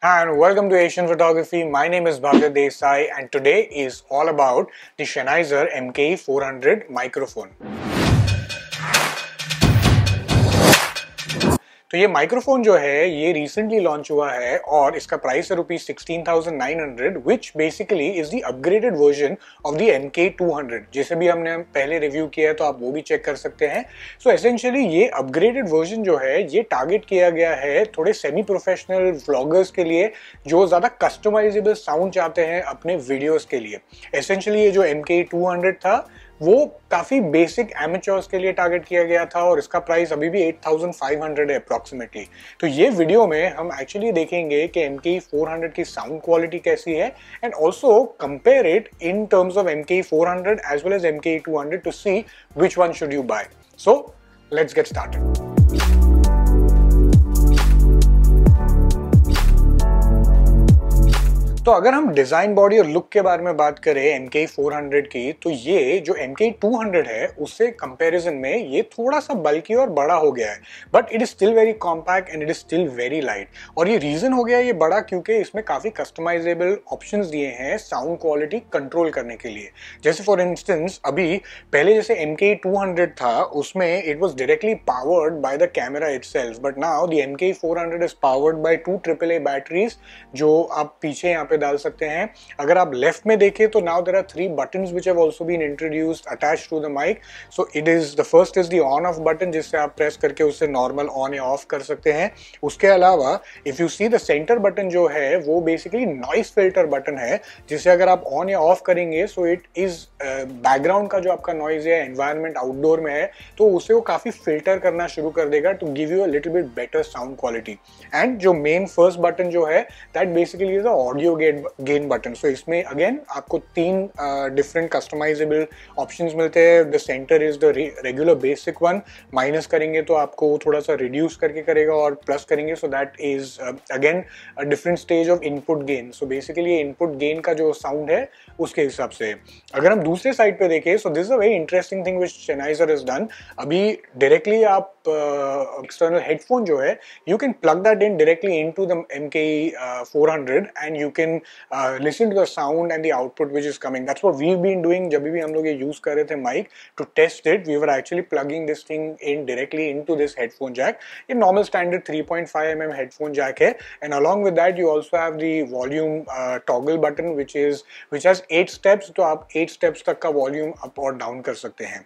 Hi and welcome to Asian Photography. My name is Bhavya Desai and today is all about the Sennheiser MKE 400 microphone. तो ये microphone जो है ये recently launch हुआ है और इसका प्राइस है ₹16,900 which basically is the upgraded version of the MKE 200 जिसे भी हमने पहले रिव्यू किया है तो आप वो भी चेक कर सकते हैं। सो एसेंशियली ये अपग्रेडेड वर्जन जो है ये टारगेट किया गया है थोड़े सेमी प्रोफेशनल व्लॉगर्स के लिए जो ज़्यादा कस्टमाइजेबल साउंड चाहते हैं अपने वीडियोज़ के लिए। एसेंशियली ये जो MKE 200 था वो काफी बेसिक एमेचर्स के लिए टारगेट किया गया था और इसका प्राइस अभी भी 8,500 है अप्रॉक्सीमेटली। तो ये वीडियो में हम एक्चुअली देखेंगे कि MKE 400 की साउंड क्वालिटी कैसी है and also compare it in terms of MKE 400 as well as MKE 200 to see which one should you buy. So let's get started. तो अगर हम डिजाइन बॉडी और लुक के बारे में बात करें MKE 400 की तो ये जो MKE 200 है उससे कंपैरिजन में ये थोड़ा सा बल्कि और बड़ा हो गया है but it is still very compact and it is still very light. और ये रीजन हो गया ये बड़ा क्योंकि इसमें काफी कस्टमाइजेबल ऑप्शंस दिए हैं साउंड क्वालिटी कंट्रोल करने के लिए। जैसे फॉर इंस्टेंस अभी पहले जैसे MKE 200 था उसमें it was directly powered by the camera itself but now the MKE 400 is powered by 2 AAA batteries जो आप पीछे यहाँ डाल सकते हैं। अगर आप लेफ्ट में देखें तो now there are 3 buttons which have also been introduced attached to the mic. So it is the first is the on off button जिससे आप प्रेस करके उससे नॉर्मल ऑन या ऑफ कर सकते हैं। उसके अलावा if you see the centre button जो है वो बेसिकली नॉइस फिल्टर बटन है जिससे अगर आप ऑन या ऑफ करेंगे सो इट इज बैकग्राउंड का जो आपका नॉइज है एनवायरनमेंट आउटडोर में है तो उसे वो काफी फिल्टर करना शुरू कर देगा to give you a little bit better sound quality. And जो मेन फर्स्ट बटन जो है that basically is audio gain button. So इसमें अगेन आपको 3 डिफरेंट कस्टमाइजेबल ऑप्शंस मिलते हैं। The centre is the regular basic one, minus करेंगे तो आपको थोड़ा सा रिड्यूस करके करेगा और प्लस करेंगे so that is again a different stage of input gain. So basically input gain का जो साउंड है उसके हिसाब से। अगर हम दूसरे साइड पे देखें so this is a very interesting thing which Sennheiser has done। अभी डायरेक्टली आप एक्सटर्नल हेडफोन जो है you can plug that in directly into the MKE 400 and you can listen to the sound and the output which is coming. That's what we've been doing जब भी हम लोग ये use कर रहे थे mic to test it. We were actually plugging this thing in directly into this headphone jack. ये normal standard 3.5 mm headphone jack है and along with that you also have the volume toggle button which has 8 steps. तो आप 8 steps तक का volume up और down कर सकते हैं।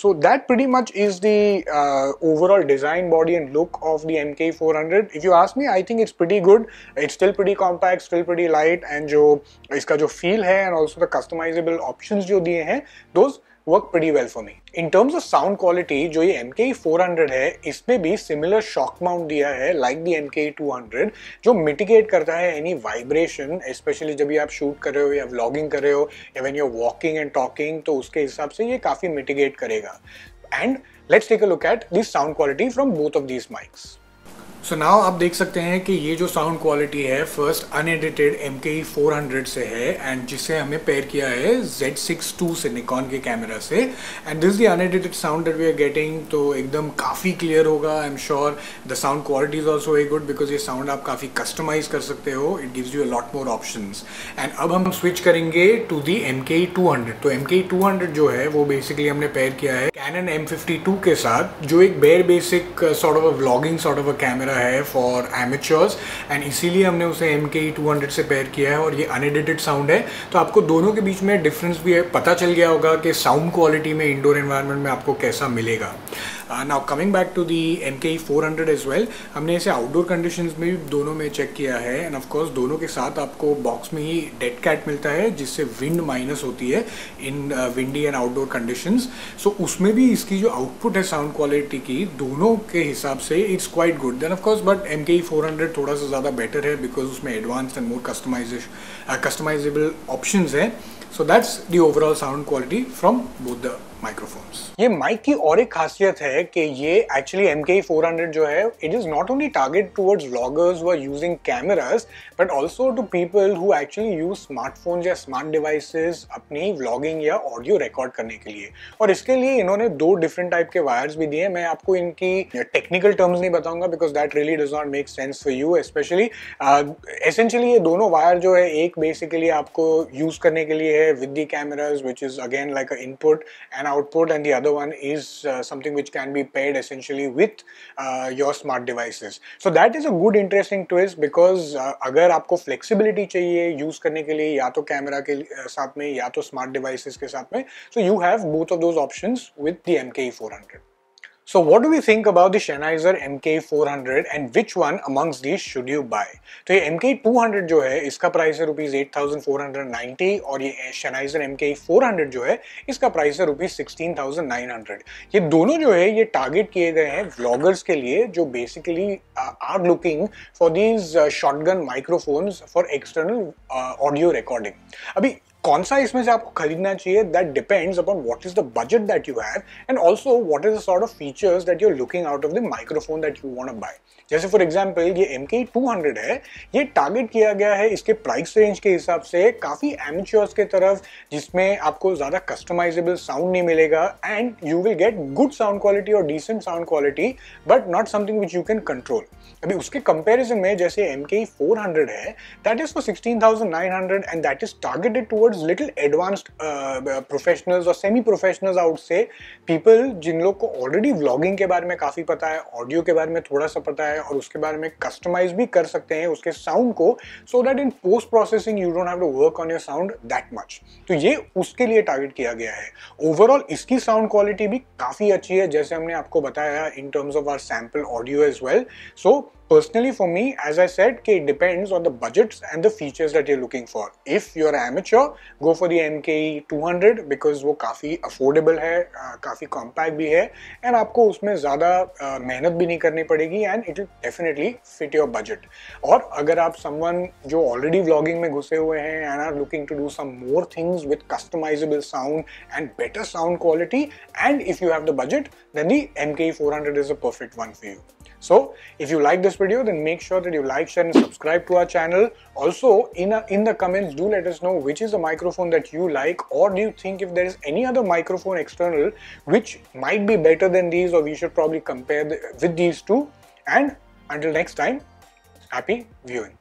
So that pretty much is the overall design body and look of the MKE 400. If you ask me, I think it's pretty good. It's still pretty compact, still pretty light and जो इसका जो feel है and also the customizable options जो दिए हैं those work pretty well for me. In terms of sound quality जो ये MKE 400 है इसमें भी similar shock mount दिया है like the MKE 200 जो mitigate करता है any vibration, especially जब भी आप shoot कर रहे हो या vlogging कर रहे हो या when you're walking and talking तो उसके हिसाब से ये काफी mitigate करेगा। And let's take a look at the sound quality from both of these mics. So now आप देख सकते हैं कि ये जो साउंड क्वालिटी है फर्स्ट अनएडिटेड MKE 400 से है एंड जिसे हमें पेयर किया है Z6 II से निकॉन के कैमरा से and this the unedited sound that we are getting. तो एकदम काफ़ी क्लियर होगा। I am sure the sound quality is also very good because ये साउंड आप काफ़ी कस्टमाइज कर सकते हो। It gives you a lot more options. And अब हम स्विच करेंगे टू दी MKE 200। तो MKE 200 जो है वो बेसिकली हमने पेयर किया है Canon M52 के साथ जो एक bare basic sort of a vlogging sort of a camera है फॉर एमेचर्स एंड इसीलिए हमने उसे MKE 200 से पेयर किया है और ये अनएडिटेड साउंड है। तो आपको दोनों के बीच में डिफरेंस भी है, पता चल गया होगा कि साउंड क्वालिटी में इंडोर एनवायरनमेंट में आपको कैसा मिलेगा। Now coming back to the MKE 400 as well, हमने इसे आउटडोर कंडीशंस में भी दोनों में चेक किया है एंड ऑफ कोर्स दोनों के साथ आपको बॉक्स में ही डेड कैट मिलता है जिससे विंड माइनस होती है इन विंडी एंड आउटडोर कंडीशंस। सो उसमें भी इसकी जो आउटपुट है साउंड क्वालिटी की दोनों के हिसाब से it's quite good then of course but MKE 400 थोड़ा सा ज़्यादा बेटर है बिकॉज उसमें advanced and more customizable options हैं। So that's the overall sound quality from both the microphones. ये माइक की और एक खासियत है कि ये एक्चुअली MKE400 जो है, it is not only target towards vloggers who are using cameras but also to people who actually use smartphones या स्मार्ट डिवाइसेस अपनी व्लॉगिंग या ऑडियो रिकॉर्ड करने के लिए। और इसके लिए इन्होंने 2 डिफरेंट टाइप के वायर्स भी दिए। मैं आपको इनकी टेक्निकल टर्म्स नहीं बताऊंगा because that really does not make sense for you specially. Essentially ये दोनों वायर जो है, एक बेसिकली आपको यूज करने के लिए है with the cameras which is again like a input and output, and the other one is something which can be paired essentially with your smart devices. So that is a good interesting twist because अगर आपको flexibility चाहिए use करने के लिए या तो camera के साथ में या तो स्मार्ट डिवाइसेस के साथ में, so you have both of those options with the MKE400. So what do we think about the Sennheiser MKE400 and which one amongst these should you buy? तो ये MKE200 जो है इसका प्राइस है ₹8,490 और ये Sennheiser MKE400 जो है इसका प्राइस है ₹16,900। ये दोनों जो है ये टारगेट किए गए हैं व्लॉगर्स के लिए जो basically are looking for these shotgun microphones for external audio recording. अभी कौन सा इसमें से आपको खरीदना चाहिए, that depends upon what is the budget that you have and also what is the sort of features that you are looking out of the microphone that you want to buy. जैसे for example ये MKE200 है, ये target किया गया है इसके price range के हिसाब से काफी एमेच्योर्स के तरफ, जिसमें आपको ज्यादा कस्टमाइजेबल साउंड नहीं मिलेगा and you will get good sound quality और decent sound quality but not something which you can control. अभी उसके कंपैरिजन में जैसे MKE400 है, that is for 16,900 and that is targeted towards little advanced professionals और semi professionals out से, people जिन लोग को ऑलरेडी व्लॉगिंग के बारे में काफी पता है, ऑडियो के बारे में थोड़ा सा पता है और उसके बारे में कस्टमाइज भी कर सकते हैं उसके साउंड को, so that in post processing you don't have to work on your sound that much. तो ये उसके लिए टारगेट किया गया है। ओवरऑल इसकी साउंड क्वालिटी भी काफी अच्छी है जैसे हमने आपको बताया in terms of our sample audio as well. So personally for me, as I said, it depends on the budgets and the features that you're looking for. If you're an amateur, go for the MKE200 because वो काफी affordable है, काफी compact भी है and आपको उसमें ज़्यादा मेहनत भी नहीं करनी पड़ेगी and it will definitely fit your budget. और अगर आप someone जो already vlogging में घुसे हुए हैं and are looking to do some more things with customizable sound and better sound quality, and if you have the budget, then the MKE400 is a perfect one for you. So if you like this video, then make sure that you like, share and subscribe to our channel. Also in the comments do let us know which is the microphone that you like, or do you think if there is any other microphone external which might be better than these, or we should probably compare with these two. And until next time, happy viewing.